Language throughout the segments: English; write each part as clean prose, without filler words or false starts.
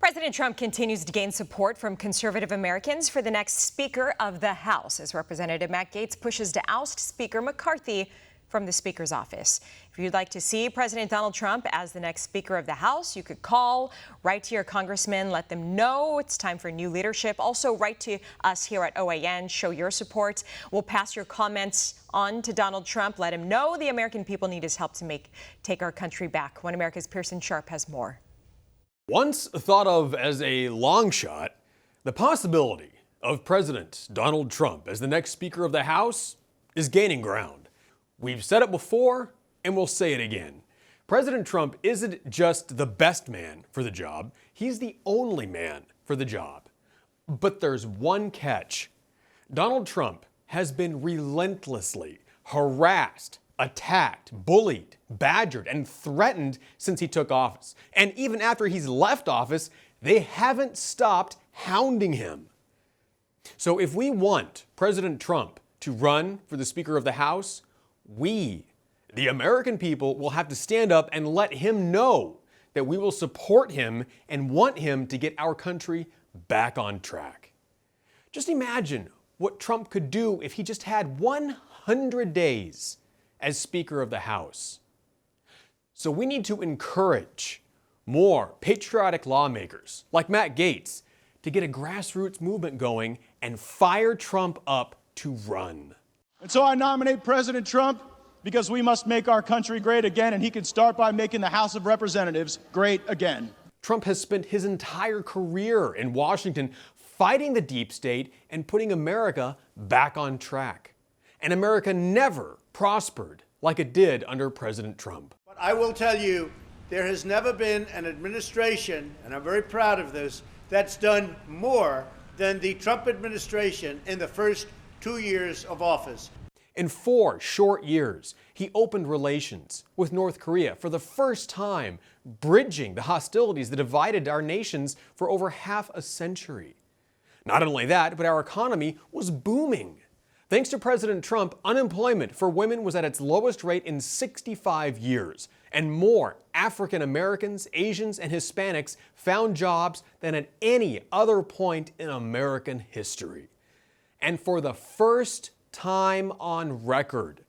President Trump continues to gain support from conservative Americans for the next Speaker of the House as Representative Matt Gaetz pushes to oust Speaker McCarthy from the Speaker's office. If you'd like to see President Donald Trump as the next Speaker of the House, you could call, write to your congressman, let them know it's time for new leadership. Also, write to us here at OAN, show your support. We'll pass your comments on to Donald Trump. Let him know the American people need his help to take our country back. One America's Pearson Sharp has more. Once thought of as a long shot, the possibility of President Donald Trump as the next Speaker of the House is gaining ground. We've said it before, and we'll say it again. President Trump isn't just the best man for the job, he's the only man for the job. But there's one catch. Donald Trump has been relentlessly harassed, attacked, bullied, badgered, and threatened since he took office. And even after he's left office, they haven't stopped hounding him. So if we want President Trump to run for the Speaker of the House, we, the American people, will have to stand up and let him know that we will support him and want him to get our country back on track. Just imagine what Trump could do if he just had 100 days as Speaker of the House. So we need to encourage more patriotic lawmakers like Matt Gaetz to get a grassroots movement going and fire Trump up to run. And so I nominate President Trump because we must make our country great again, and he can start by making the House of Representatives great again. Trump has spent his entire career in Washington fighting the deep state and putting America back on track. And America never prospered like it did under President Trump. But I will tell you, there has never been an administration, and I'm very proud of this, that's done more than the Trump administration in the first 2 years of office. In 4 short years, he opened relations with North Korea for the first time, bridging the hostilities that divided our nations for over half a century. Not only that, but our economy was booming. Thanks to President Trump, unemployment for women was at its lowest rate in 65 years, and more African Americans, Asians, and Hispanics found jobs than at any other point in American history. And for the first time on record,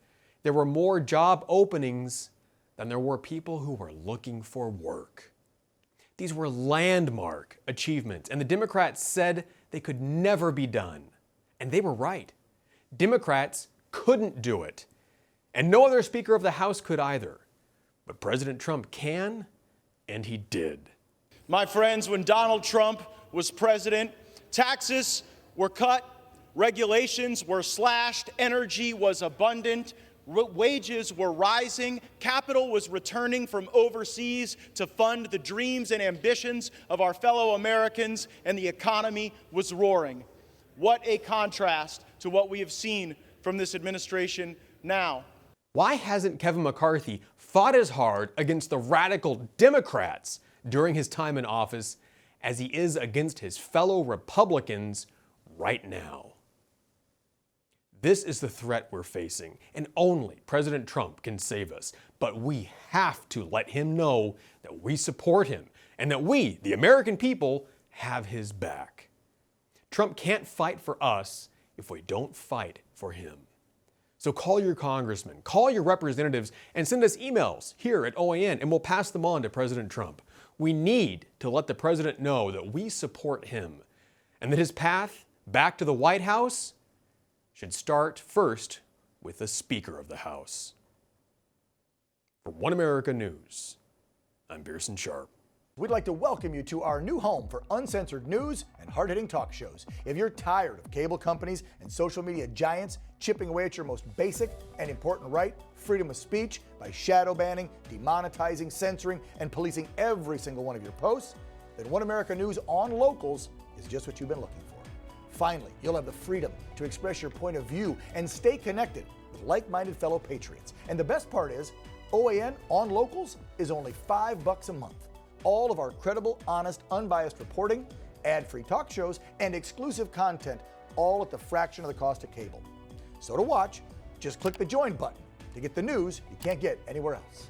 there were more job openings than there were people who were looking for work. These were landmark achievements, and the Democrats said they could never be done. And they were right. Democrats couldn't do it, and no other Speaker of the House could either. But President Trump can, and he did. My friends, when Donald Trump was president, taxes were cut, regulations were slashed, energy was abundant, wages were rising, capital was returning from overseas to fund the dreams and ambitions of our fellow Americans, and the economy was roaring. What a contrast to what we have seen from this administration now. Why hasn't Kevin McCarthy fought as hard against the radical Democrats during his time in office as he is against his fellow Republicans right now? This is the threat we're facing, and only President Trump can save us. But we have to let him know that we support him and that we, the American people, have his back. Trump can't fight for us if we don't fight for him. So call your congressman, call your representatives, and send us emails here at OAN, and we'll pass them on to President Trump. We need to let the president know that we support him and that his path back to the White House should start first with the Speaker of the House. For One America News, I'm Pearson Sharp. We'd like to welcome you to our new home for uncensored news and hard-hitting talk shows. If you're tired of cable companies and social media giants chipping away at your most basic and important right, freedom of speech, by shadow banning, demonetizing, censoring, and policing every single one of your posts, then One America News on Locals is just what you've been looking for. Finally, you'll have the freedom to express your point of view and stay connected with like-minded fellow patriots. And the best part is, OAN on Locals is only $5 a month. All of our credible, honest, unbiased reporting, ad-free talk shows, and exclusive content, all at the fraction of the cost of cable. So to watch, just click the join button to get the news you can't get anywhere else.